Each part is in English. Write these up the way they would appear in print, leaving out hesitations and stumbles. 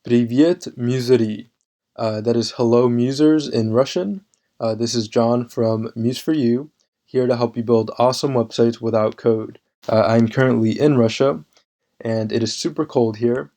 Привет, Musery. That is hello, musers in Russian. This is John from Muse for You, here to help you build awesome websites without code. I'm currently in Russia, and it is super cold here,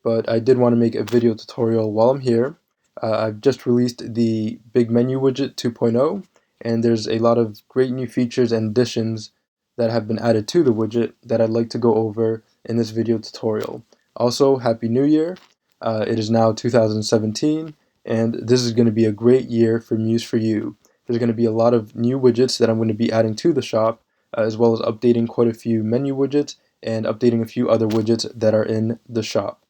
but I did want to make a video tutorial while I'm here. I've just released the Big Menu Widget 2.0, and there's a lot of great new features and additions that have been added to the widget that I'd like to go over in this video tutorial. Also, Happy New Year! It is now 2017, and this is going to be a great year for Muse for You. There's going to be a lot of new widgets that I'm going to be adding to the shop, as well as updating quite a few menu widgets and updating a few other widgets that are in the shop.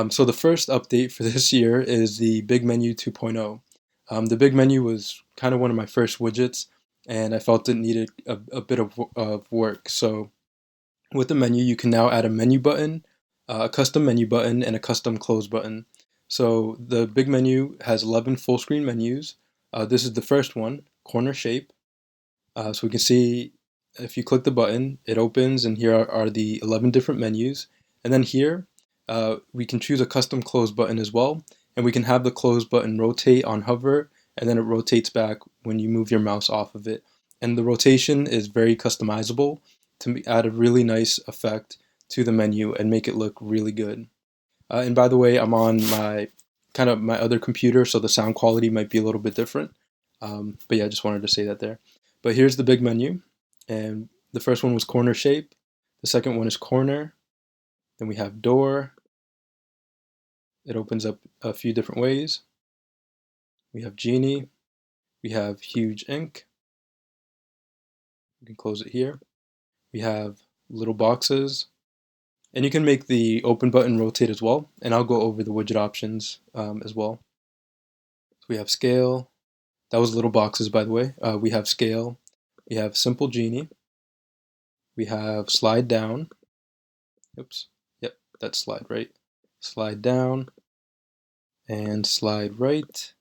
So the first update for this year is the Big Menu 2.0. The Big Menu was kind of one of my first widgets, and I felt it needed a bit of work. So with the menu, you can now add a menu button, a custom menu button, and a custom close button. So the Big Menu has 11 full screen menus. This is the first one, corner shape. So we can see if you click the button, it opens, and here are the 11 different menus. And then here, we can choose a custom close button as well, and we can have the close button rotate on hover, and then it rotates back when you move your mouse off of it. And the rotation is very customizable to add a really nice effect to the menu and make it look really good. And by the way, I'm on my other computer, so the sound quality might be a little bit different. But yeah, I just wanted to say that there. But here's the big menu, and the first one was corner shape. The second one is corner. Then we have door. It opens up a few different ways. We have genie. We have huge ink. You can close it here. We have little boxes. And you can make the open button rotate as well. And I'll go over the widget options as well. So we have scale. That was little boxes, by the way. We have scale. We have simple genie. We have slide down. Oops. Yep, that's slide right. Slide down. And slide right.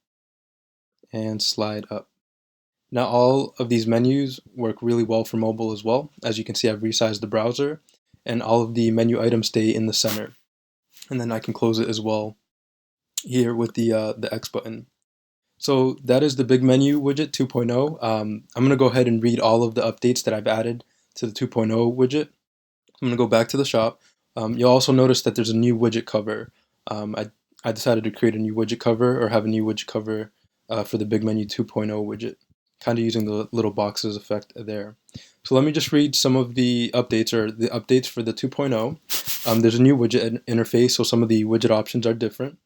And slide up. Now all of these menus work really well for mobile as well. As you can see, I've resized the browser, and all of the menu items stay in the center. And then I can close it as well here with the X button. So that is the Big Menu Widget 2.0. I'm going to go ahead and read all of the updates that I've added to the 2.0 widget. I'm going to go back to the shop. You'll also notice that there's a new widget cover. I decided to create a new widget cover, or have a new widget cover for the Big Menu 2.0 widget, kind of using the little boxes effect there. So let me just read some of the updates, or the updates for the 2.0. There's a new widget interface, so some of the widget options are different.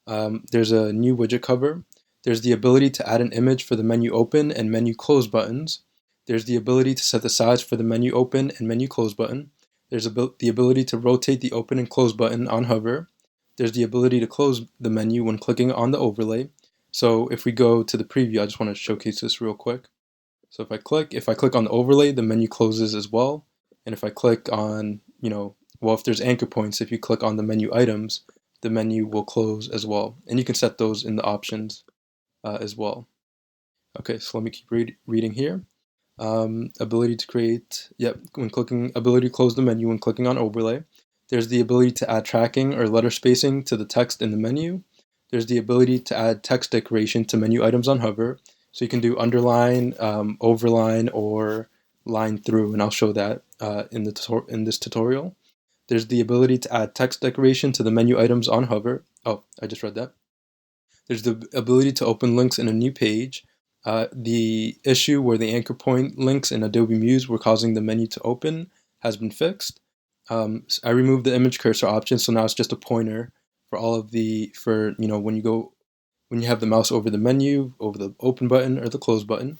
There's a new widget cover. There's the ability to add an image for the menu open and menu close buttons. There's the ability to set the size for the menu open and menu close button. There's the ability to rotate the open and close button on hover. There's the ability to close the menu when clicking on the overlay. So if we go to the preview, I just want to showcase this real quick. So if I click on the overlay, the menu closes as well. And if I click on, if there's anchor points, if you click on the menu items, the menu will close as well. And you can set those in the options as well. Okay, so let me keep reading here. Ability to create, ability to close the menu when clicking on overlay. There's the ability to add tracking or letter spacing to the text in the menu. There's the ability to add text decoration to menu items on hover. So you can do underline, overline, or line through, and I'll show that in this tutorial. There's the ability to add text decoration to the menu items on hover. Oh, I just read that. There's the ability to open links in a new page. The issue where the anchor point links in Adobe Muse were causing the menu to open has been fixed. I removed the image cursor option, so now it's just a pointer for all of when you have the mouse over the menu, over the open button or the close button.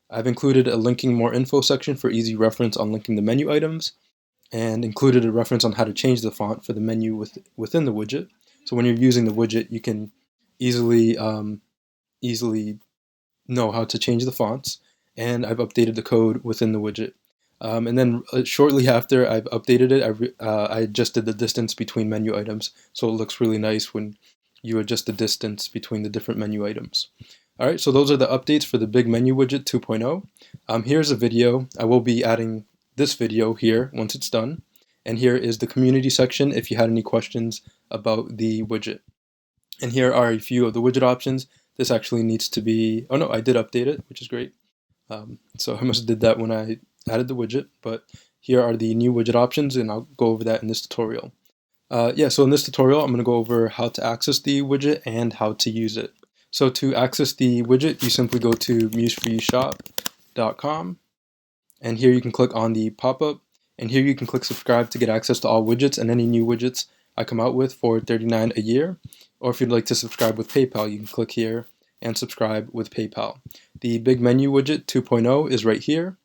I've included a linking more info section for easy reference on linking the menu items, and included a reference on how to change the font for the menu within the widget. So when you're using the widget, you can easily know how to change the fonts, and I've updated the code within the widget. And then shortly after I've updated it, I adjusted the distance between menu items, so it looks really nice when you adjust the distance between the different menu items. All right, so those are the updates for the Big Menu Widget 2.0. Here's a video. I will be adding this video here once it's done. And here is the community section if you had any questions about the widget. And here are a few of the widget options. This actually needs to be, oh no, I did update it, which is great. So I must have did that when I added the widget, but here are the new widget options, and I'll go over that in this tutorial. So in this tutorial, I'm going to go over how to access the widget and how to use it. So to access the widget, you simply go to museforyoushop.com, and here you can click on the pop-up, and here you can click subscribe to get access to all widgets and any new widgets I come out with for $39 a year. Or if you'd like to subscribe with PayPal, you can click here and subscribe with PayPal. The big menu widget 2.0 is right here,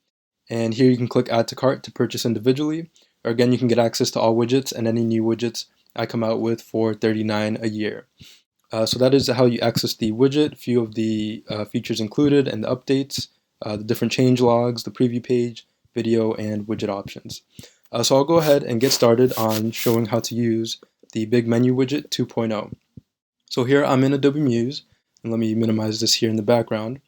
and here you can click add to cart to purchase individually. Or again, you can get access to all widgets and any new widgets I come out with for $39 a year. So that is how you access the widget, a few of the features included and the updates, the different change logs, the preview page, video, and widget options. So I'll go ahead and get started on showing how to use the big menu widget 2.0. So here I'm in Adobe Muse, and let me minimize this here in the background.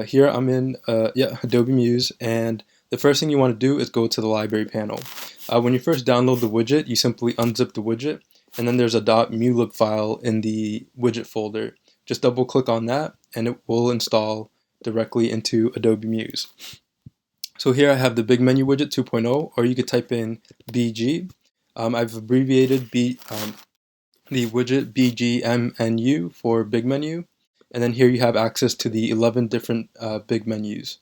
Here I'm in Adobe Muse, and the first thing you want to do is go to the library panel. When you first download the widget, you simply unzip the widget, and then there's a .mulib file in the widget folder. Just double click on that, and it will install directly into Adobe Muse. So here I have the big menu widget 2.0, or you could type in BG. I've abbreviated the widget BGMNU for big menu. And then here you have access to the 11 different big menus.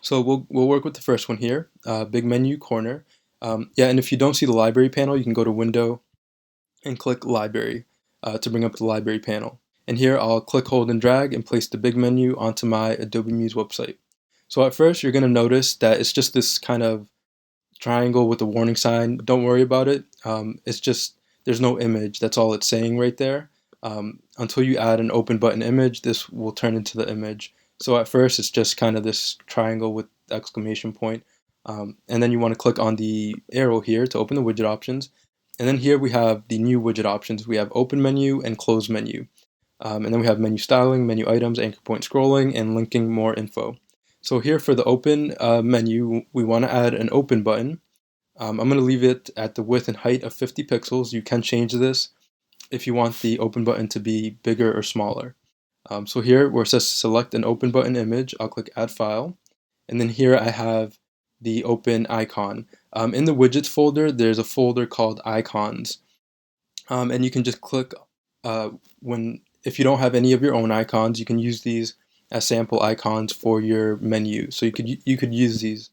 So we'll work with the first one here, big menu corner. And if you don't see the library panel, you can go to Window and click Library to bring up the library panel. And here I'll click, hold, and drag and place the big menu onto my Adobe Muse website. So at first you're going to notice that it's just this kind of triangle with a warning sign. Don't worry about it. It's just, there's no image. That's all it's saying right there. Until you add an open button image, this will turn into the image. So at first it's just kind of this triangle with exclamation point. And then you want to click on the arrow here to open the widget options. And then here we have the new widget options. We have open menu and close menu. And then we have menu styling, menu items, anchor point scrolling, and linking more info. So here for the open menu, we want to add an open button. I'm going to leave it at the width and height of 50 pixels. You can change this if you want the open button to be bigger or smaller. So here where it says select an open button image, I'll click add file. And then here I have the open icon. In the widgets folder, there's a folder called icons. And you can just click if you don't have any of your own icons, you can use these as sample icons for your menu. So you could use these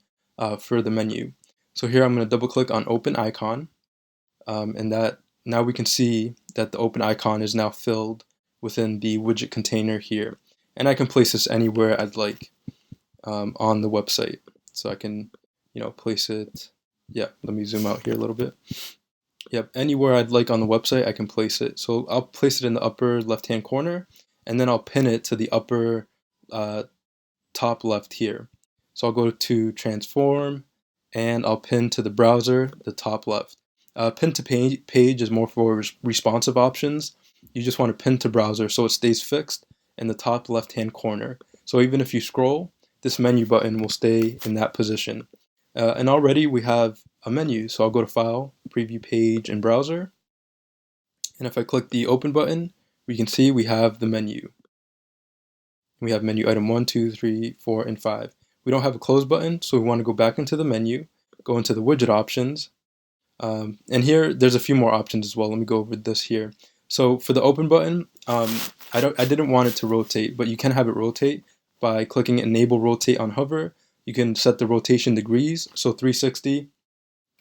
for the menu. So here I'm going to double click on open icon, and that now we can see that the open icon is now filled within the widget container here. And I can place this anywhere I'd like on the website. So I can, place it. Yeah, let me zoom out here a little bit. Yep, anywhere I'd like on the website, I can place it. So I'll place it in the upper left-hand corner, and then I'll pin it to the upper top left here. So I'll go to transform, and I'll pin to the browser, the top left. Pin to page is more for responsive options. You just want to pin to browser so it stays fixed in the top left-hand corner. So even if you scroll, this menu button will stay in that position. And already we have a menu, so I'll go to File, Preview Page, and Browser. And if I click the Open button, we can see we have the menu. We have menu item 1, 2, 3, 4, and 5. We don't have a Close button, so we want to go back into the menu, go into the widget options. And here, there's a few more options as well. Let me go over this here. So for the Open button, I didn't want it to rotate, but you can have it rotate by clicking Enable Rotate on hover. You can set the rotation degrees, so 360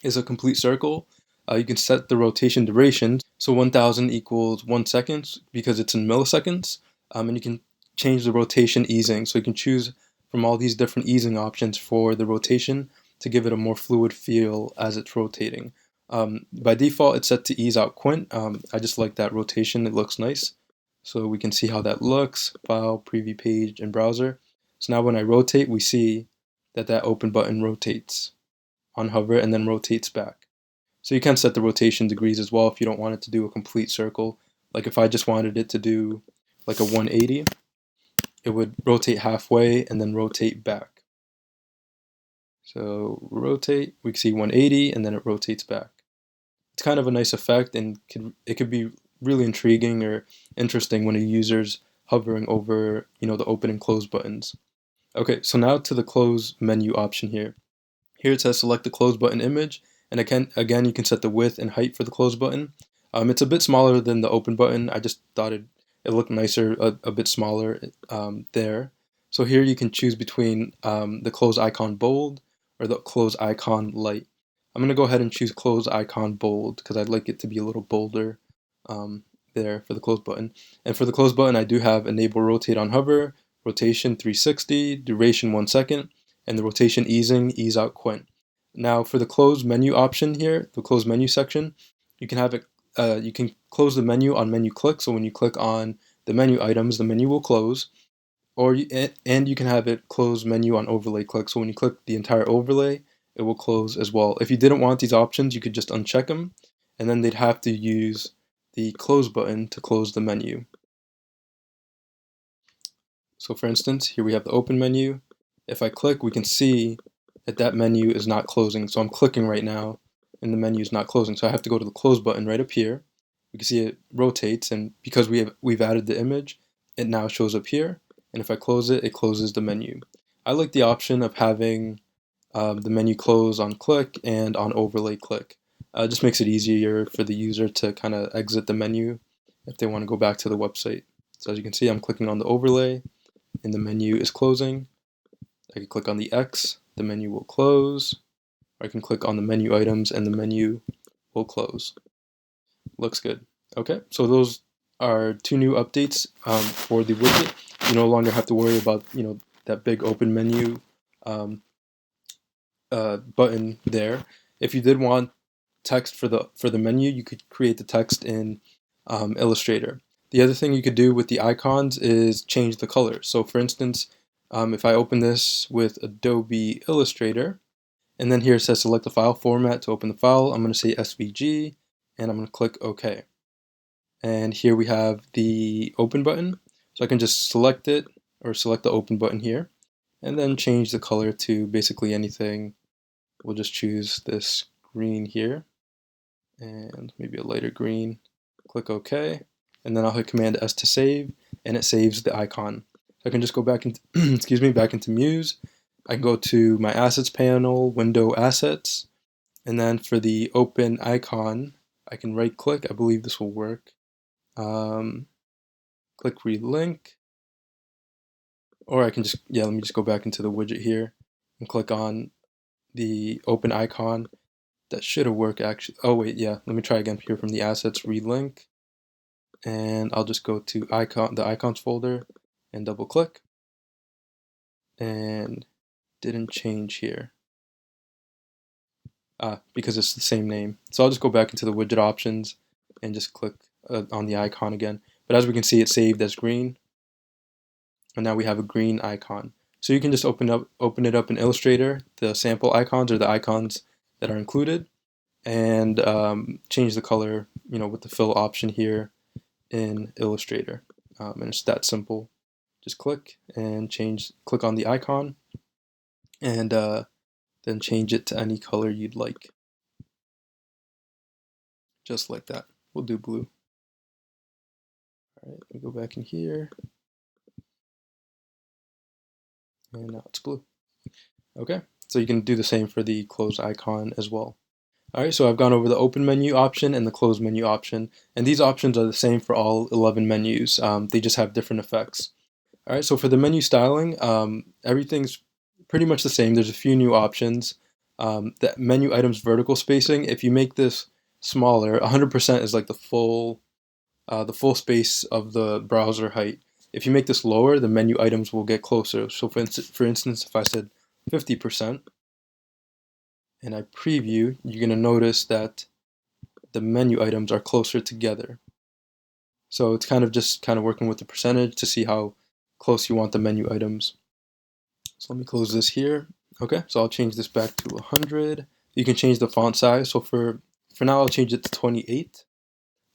is a complete circle. You can set the rotation duration, so 1000 equals 1 second because it's in milliseconds. And you can change the rotation easing, so you can choose from all these different easing options for the rotation to give it a more fluid feel as it's rotating. By default, it's set to ease out quint. I just like that rotation, it looks nice. So we can see how that looks, File, Preview Page, and Browser. So now when I rotate, we see that open button rotates on hover and then rotates back. So you can set the rotation degrees as well if you don't want it to do a complete circle. Like if I just wanted it to do like a 180, it would rotate halfway and then rotate back. So rotate, we can see 180 and then it rotates back. It's kind of a nice effect, and it could be really intriguing or interesting when a user's hovering over, the open and close buttons. Okay, so now to the close menu option here. Here it says select the close button image, and again you can set the width and height for the close button. It's a bit smaller than the open button. I just thought it looked nicer, a bit smaller there. So here you can choose between the close icon bold or the close icon light. I'm going to go ahead and choose close icon bold because I'd like it to be a little bolder um, there for the close button. And for the close button, I do have enable rotate on hover, rotation 360, duration 1 second, and the rotation easing, ease out quint. Now for the close menu option here, the close menu section, you can have it. You can close the menu on menu click. So when you click on the menu items, the menu will close. And you can have it close menu on overlay click. So when you click the entire overlay, it will close as well. If you didn't want these options, you could just uncheck them, and then they'd have to use the close button to close the menu. So for instance, here we have the open menu. If I click, we can see that menu is not closing. So I'm clicking right now and the menu is not closing. So I have to go to the close button right up here. We can see it rotates, and because we've added the image, it now shows up here. And if I close it, it closes the menu. I like the option of having the menu close on click and on overlay click. It just makes it easier for the user to kind of exit the menu if they want to go back to the website. So as you can see, I'm clicking on the overlay and the menu is closing. I can click on the X, the menu will close. Or I can click on the menu items and the menu will close. Looks good. Okay, so those are two new updates for the widget. You no longer have to worry about that big open menu button there. If you did want text for the menu, you could create the text in Illustrator. The other thing you could do with the icons is change the color. So for instance, if I open this with Adobe Illustrator, and then here it says select the file format to open the file, I'm going to say SVG, and I'm going to click OK. And here we have the open button. So I can just select it, or select the open button here, and then change the color to basically anything. We'll just choose this green here, and maybe a lighter green. Click OK, and then I'll hit Command S to save, and it saves the icon. I can just go back into excuse me, back into Muse. I can go to my Assets panel, Window Assets, and then for the open icon, I can right click. I believe this will work. Click Relink, or I can just, let me just go back into the widget here and click on the open icon. That should have worked actually. Oh wait, yeah, let me try again here from the Assets, Relink, and I'll just go to the icons folder and double click, and didn't change here because it's the same name. So I'll just go back into the widget options and just click on the icon again. But as we can see, it's saved as green, and now we have a green icon. So you can just open it up in Illustrator, the sample icons or the icons that are included, and change the color, with the fill option here in Illustrator. And it's that simple. Just click and click on the icon, and then change it to any color you'd like. Just like that. We'll do blue. All right, let me go back in here. And now it's blue. Okay, so you can do the same for the close icon as well. Alright, so I've gone over the open menu option and the close menu option, and these options are the same for all 11 menus. They just have different effects. Alright, so for the menu styling, everything's pretty much the same. There's a few new options. The menu items vertical spacing, if you make this smaller, 100% is like the full space of the browser height. If you make this lower, the menu items will get closer. So for instance, if I said 50%, and I preview, you're going to notice that the menu items are closer together. So it's kind of working with the percentage to see how close you want the menu items. So let me close this here. Okay, so I'll change this back to 100. You can change the font size. So for now, I'll change it to 28.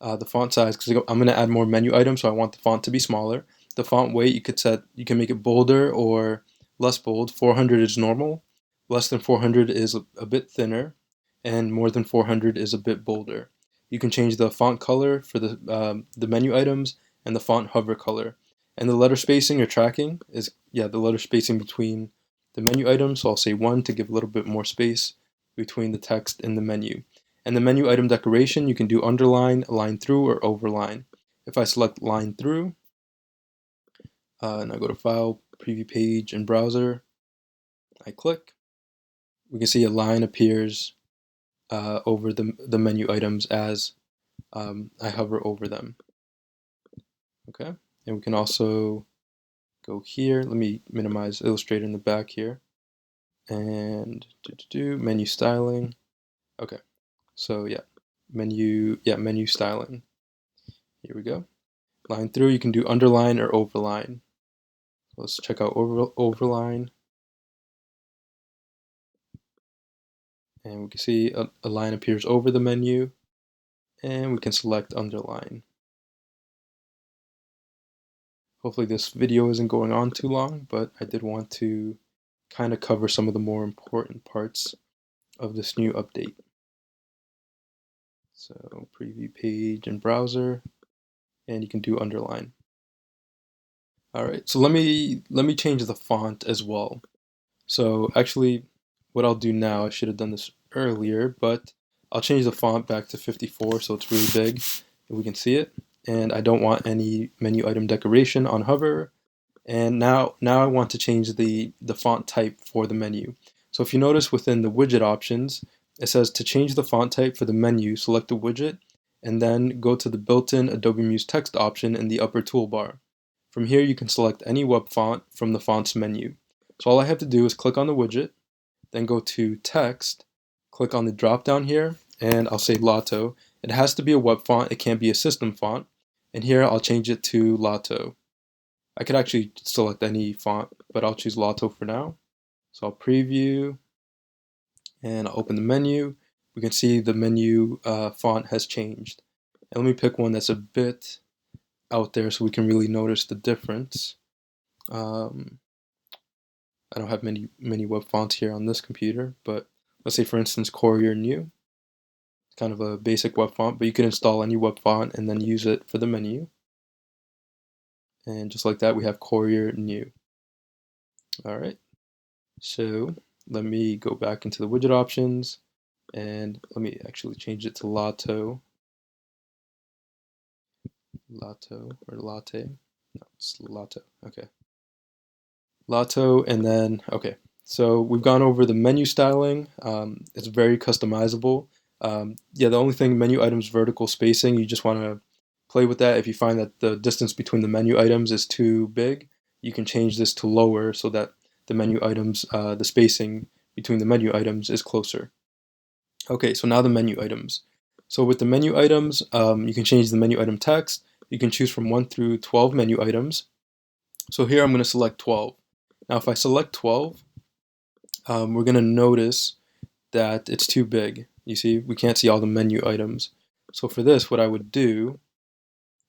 The font size, because I'm going to add more menu items, so I want the font to be smaller. The font weight, you can make it bolder or less bold. 400 is normal. Less than 400 is a bit thinner, and more than 400 is a bit bolder. you can change the font color for the menu items and the font hover color. And the letter spacing or tracking is, the letter spacing between the menu items. So I'll say 1 to give a little bit more space between the text and the menu. And the menu item decoration, you can do underline, line through, or overline. If I select line through, and I go to File, Preview Page, and Browser, I click, we can see a line appears over the menu items as I hover over them. Okay, and we can also go here. Let me minimize Illustrator in the back here, and menu styling. Okay, so menu styling. Here we go. Line through, you can do underline or overline. Let's check out overline, and we can see a line appears over the menu, and we can select underline. Hopefully this video isn't going on too long, but I did want to kind of cover some of the more important parts of this new update. So preview page and browser, and you can do underline. All right, so let me change the font as well. So actually, what I'll do now, I should have done this earlier, but I'll change the font back to 54 so it's really big and we can see it. And I don't want any menu item decoration on hover. And now I want to change the font type for the menu. So if you notice within the widget options, it says to change the font type for the menu, select the widget, and then go to the built-in Adobe Muse text option in the upper toolbar. From here, you can select any web font from the fonts menu. So all I have to do is click on the widget, then go to text, click on the drop down here, and I'll say Lotto. It has to be a web font, it can't be a system font. And here I'll change it to Lotto. I could actually select any font, but I'll choose Lotto for now. So I'll preview, and I'll open the menu. We can see the menu font has changed. And let me pick one that's a bit out there so we can really notice the difference. I don't have many web fonts here on this computer, but let's say for instance Courier New. It's kind of a basic web font, but you can install any web font and then use it for the menu. And just like that, we have Courier New. All right, so let me go back into the widget options, and let me actually change it to Lotto. Lotto or Latte? No, it's Lotto. Okay. Lotto, and then, okay. So we've gone over the menu styling. It's very customizable. The only thing, menu items vertical spacing, you just want to play with that. If you find that the distance between the menu items is too big, you can change this to lower so that the menu items, the spacing between the menu items is closer. Okay, so now the menu items. So with the menu items, you can change the menu item text. You can choose from 1 through 12 menu items. So here I'm going to select 12. Now if I select 12, we're going to notice that it's too big. You see, we can't see all the menu items. So for this, what I would do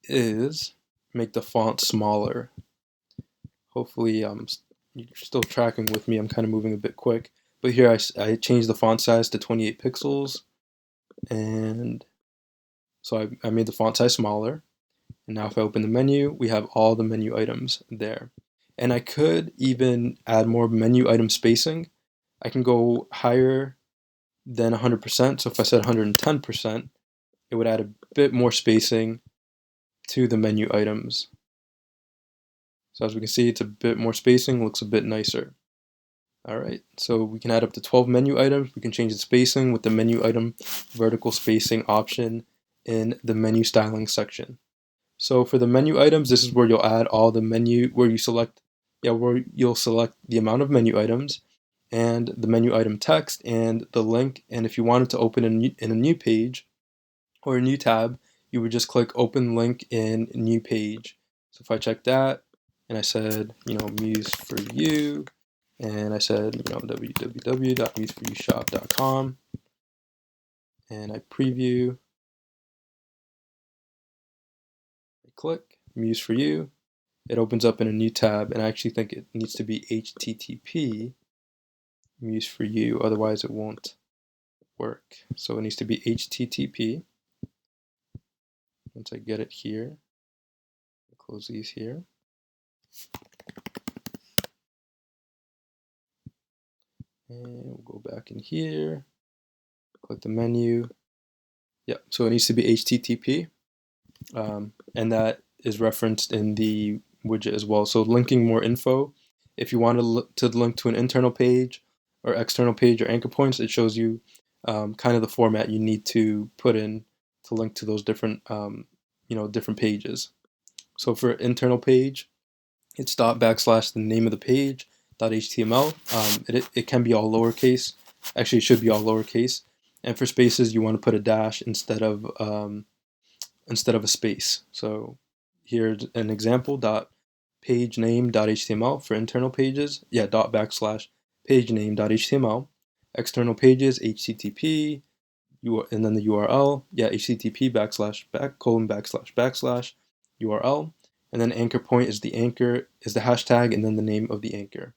is make the font smaller. Hopefully you're still tracking with me. I'm kind of moving a bit quick. But here I changed the font size to 28 pixels. And so I made the font size smaller. And now if I open the menu, we have all the menu items there. And I could even add more menu item spacing. I can go higher than 100%. So if I said 110%, it would add a bit more spacing to the menu items. So as we can see, it's a bit more spacing, looks a bit nicer. All right, so we can add up to 12 menu items. We can change the spacing with the menu item vertical spacing option in the menu styling section. So for the menu items, this is where you'll add all the menu, where you'll select the amount of menu items and the menu item text and the link. And if you wanted to open in a new page or a new tab, you would just click open link in new page. So if I check that and I said, Muse for you, and I said, www.museforyoushop.com, and I preview, I click Muse for you, it opens up in a new tab, and I actually think it needs to be HTTP Muse for you, otherwise it won't work. So it needs to be HTTP. once I get it here, I'll close these here. And we'll go back in here, click the menu. Yep, so it needs to be HTTP, and that is referenced in the widget as well. So linking more info, if you want to link to an internal page or external page or anchor points, it shows you kind of the format you need to put in to link to those different different pages. So for internal page, it's dot backslash the name of the page dot html. It can be all lowercase. Actually, it should be all lowercase. And for spaces, you want to put a dash instead of a space. So here's an example: dot page name dot html for internal pages. Yeah, dot backslash page name dot html. External pages, http, and then the URL. Yeah, http backslash colon backslash backslash URL. And then anchor point is the hashtag, and then the name of the anchor.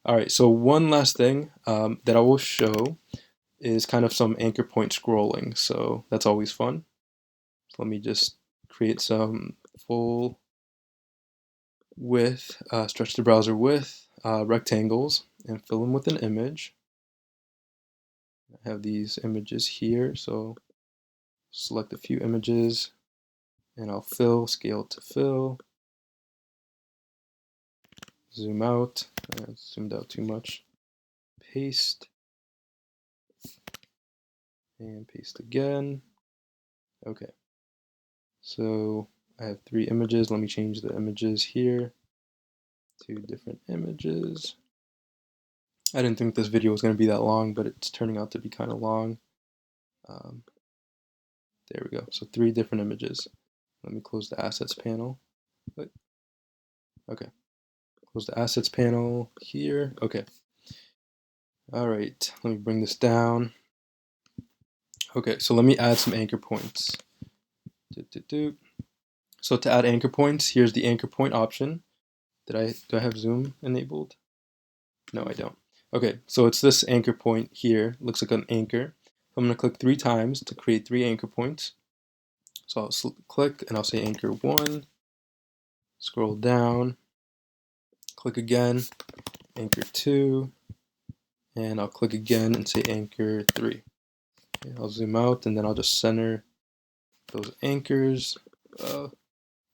All right, so one last thing that I will show is kind of some anchor point scrolling. So that's always fun. So let me just create some full width, stretch the browser width rectangles and fill them with an image. I have these images here, so select a few images and I'll fill, scale to fill, zoom out, zoomed out too much, paste, and paste again. Okay, so I have 3 images. Let me change the images here to different images. I didn't think this video was going to be that long, but it's turning out to be kind of long. There we go. So 3 different images. Let me close the assets panel. Okay. Close the assets panel here. Okay. All right. Let me bring this down. Okay. So let me add some anchor points. So to add anchor points, here's the anchor point option. Do I have zoom enabled? No, I don't. Okay. So it's this anchor point here. Looks like an anchor. I'm going to click 3 times to create 3 anchor points. So I'll click and I'll say anchor 1, scroll down, click again, anchor 2, and I'll click again and say anchor 3. Okay, I'll zoom out and then I'll just center those anchors.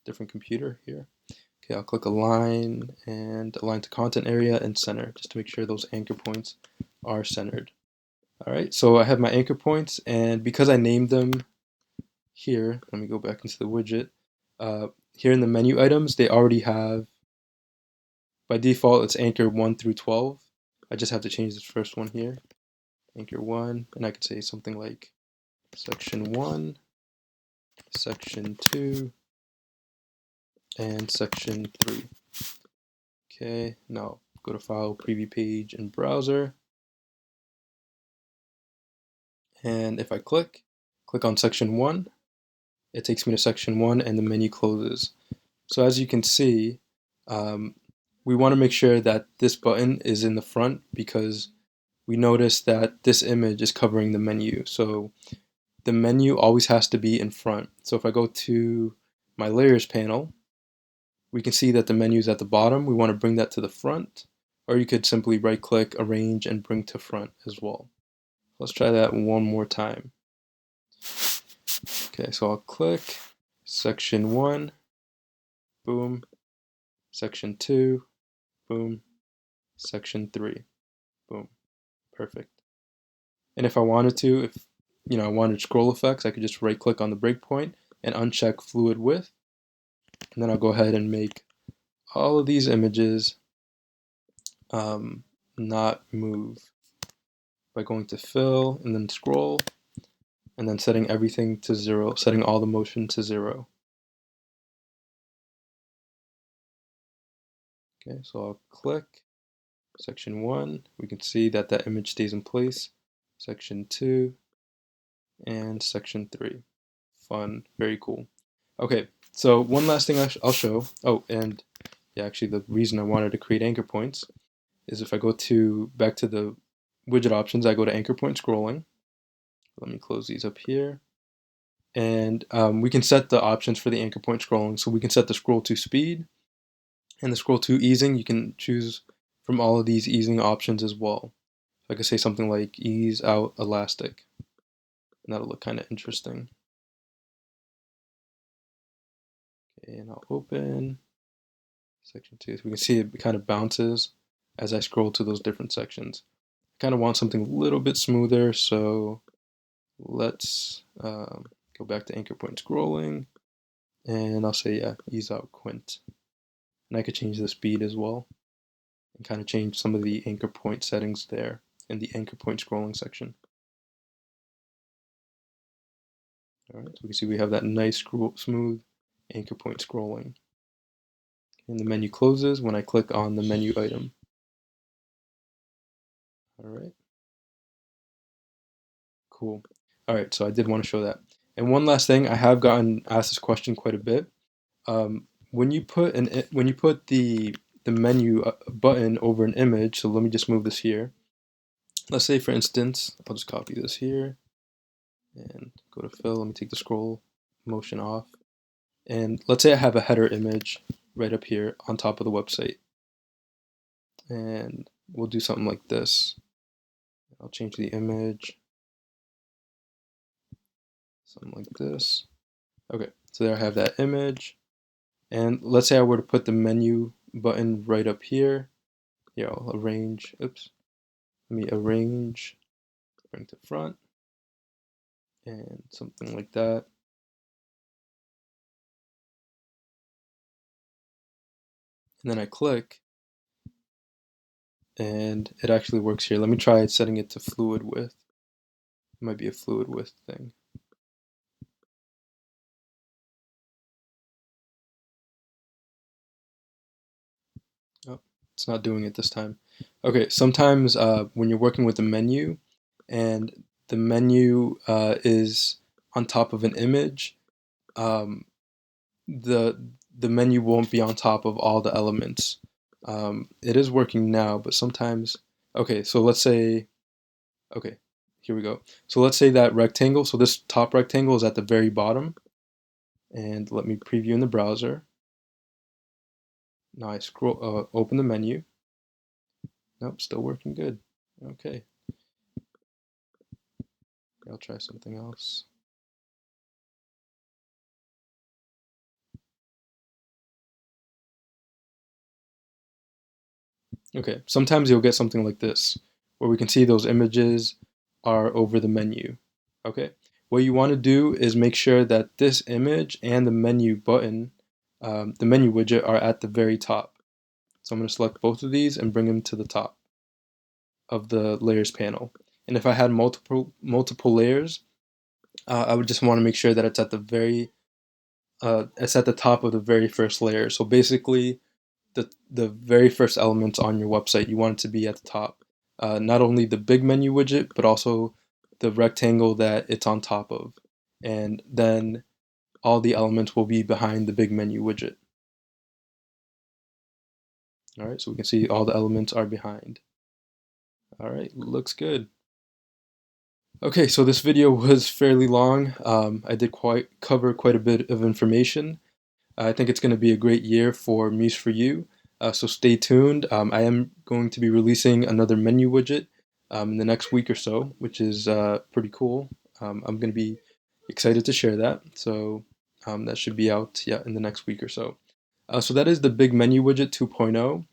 Different computer here. Okay, I'll click align and align to content area and center just to make sure those anchor points are centered. Alright, so I have my anchor points, and because I named them here, let me go back into the widget. Here in the menu items, they already have, by default, it's anchor 1 through 12. I just have to change this first one here, anchor 1, and I could say something like section 1, section 2, and section 3. Okay, now go to File, Preview Page, and Browser. And if I click on section 1, it takes me to section 1 and the menu closes. So as you can see, we want to make sure that this button is in the front because we notice that this image is covering the menu. So the menu always has to be in front. So if I go to my layers panel, we can see that the menu is at the bottom. We want to bring that to the front, or you could simply right click, arrange, and bring to front as well. Let's try that one more time. Okay, so I'll click section 1, boom, section 2, boom, section 3, boom, perfect. And if I wanted to, if I wanted scroll effects, I could just right click on the breakpoint and uncheck fluid width. And then I'll go ahead and make all of these images not move by going to fill and then scroll and then setting everything to 0, setting all the motion to 0. Okay, so I'll click section 1. We can see that that image stays in place. Section 2 and section 3. Fun, very cool. Okay, so one last thing I'll show. Oh, and yeah, actually the reason I wanted to create anchor points is if I go back to the widget options, I go to anchor point scrolling. Let me close these up here. And we can set the options for the anchor point scrolling. So we can set the scroll to speed and the scroll to easing. You can choose from all of these easing options as well. So I could say something like ease out elastic, and that'll look kind of interesting. Okay, and I'll open section 2. So we can see it kind of bounces as I scroll to those different sections. I kind of want something a little bit smoother, so let's go back to anchor point scrolling, and I'll say, yeah, ease out quint. And I could change the speed as well, and kind of change some of the anchor point settings there in the anchor point scrolling section. All right, so we can see we have that nice smooth anchor point scrolling. And the menu closes when I click on the menu item. All right. Cool. All right, so I did want to show that. And one last thing, I have gotten asked this question quite a bit. When you put the menu button over an image, so let me just move this here. Let's say, for instance, I'll just copy this here and go to fill. Let me take the scroll motion off. And let's say I have a header image right up here on top of the website. And we'll do something like this. I'll change the image. Something like this. Okay, so there I have that image. And let's say I were to put the menu button right up here. Yeah, I'll arrange, oops. Let me arrange, bring to front, and something like that. And then I click, and it actually works here. Let me try setting it to fluid width. It might be a fluid width thing. Oh, it's not doing it this time. Okay, sometimes when you're working with the menu, and the menu is on top of an image, um, the menu won't be on top of all the elements. It is working now, but sometimes. Okay, so let's say. Okay, here we go. So let's say that rectangle. So this top rectangle is at the very bottom, and let me preview in the browser. Now I scroll, open the menu. Nope, still working good. Okay, I'll try something else. Okay, sometimes you'll get something like this, where we can see those images are over the menu. Okay, what you want to do is make sure that this image and the menu button, the menu widget, are at the very top. So I'm going to select both of these and bring them to the top of the layers panel. And if I had multiple layers, I would just want to make sure that it's at the top of the very first layer. So basically, the very first elements on your website, you want it to be at the top. Not only the big menu widget, but also the rectangle that it's on top of. And then all the elements will be behind the big menu widget. All right, so we can see all the elements are behind. All right, looks good. Okay, so this video was fairly long. I did cover quite a bit of information. I think it's going to be a great year for Muse for You, so stay tuned. I am going to be releasing another menu widget in the next week or so, which is pretty cool. I'm going to be excited to share that, so that should be out, yeah, in the next week or so. So that is the big menu widget 2.0.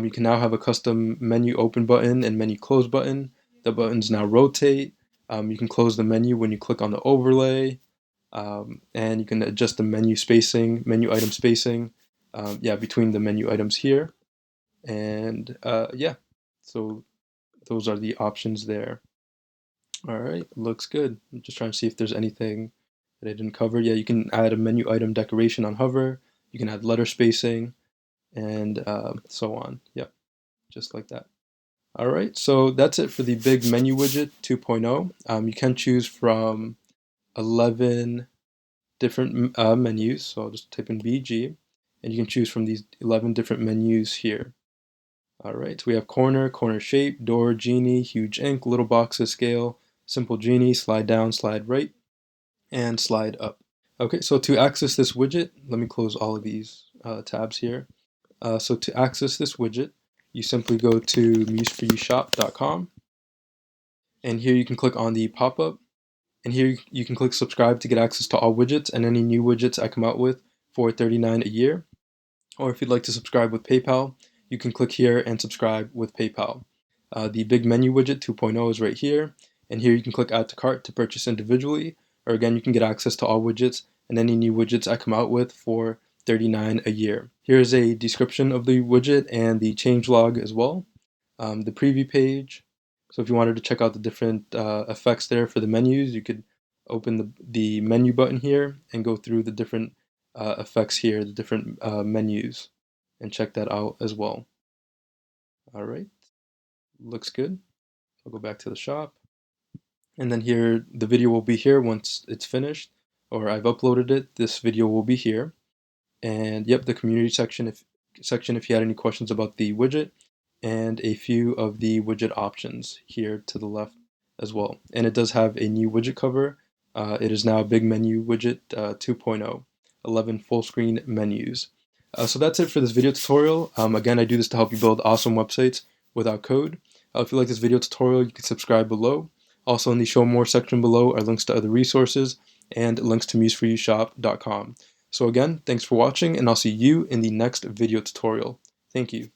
You can now have a custom menu open button and menu close button. The buttons now rotate. You can close the menu when you click on the overlay. And you can adjust the menu spacing, menu item spacing, yeah, between the menu items here. And yeah, so those are the options there. All right, looks good. I'm just trying to see if there's anything that I didn't cover. Yeah, you can add a menu item decoration on hover. You can add letter spacing and so on. Yep, just like that. All right, so that's it for the big menu widget 2.0. You can choose from 11 different menus. So I'll just type in BG, and you can choose from these 11 different menus here. All right, so we have corner, corner shape, door, genie, huge ink, little boxes, scale, simple genie, slide down, slide right. and slide up. Okay, so to access this widget, let me close all of these tabs here. So to access this widget, you simply go to museforyoushop.com, and here you can click on the pop-up, and here you can click subscribe to get access to all widgets and any new widgets I come out with for $39 a year. Or if you'd like to subscribe with PayPal, you can click here and subscribe with PayPal. The big menu widget 2.0 is right here, and here you can click add to cart to purchase individually, or again, you can get access to all widgets and any new widgets I come out with for $39 a year. Here's a description of the widget and the changelog as well. The preview page. So if you wanted to check out the different effects there for the menus, you could open the menu button here and go through the different effects here, the different menus, and check that out as well. All right, looks good. I'll go back to the shop. And then here, the video will be here once it's finished, or I've uploaded it. This video will be here. And yep, the community section if you had any questions about the widget, and a few of the widget options here to the left as well. And it does have a new widget cover. It is now a big menu widget 2.0, 11 full screen menus. So that's it for this video tutorial. Again, I do this to help you build awesome websites without code. If you like this video tutorial, you can subscribe below. Also in the show more section below are links to other resources and links to museforyoushop.com. So again, thanks for watching, and I'll see you in the next video tutorial. Thank you.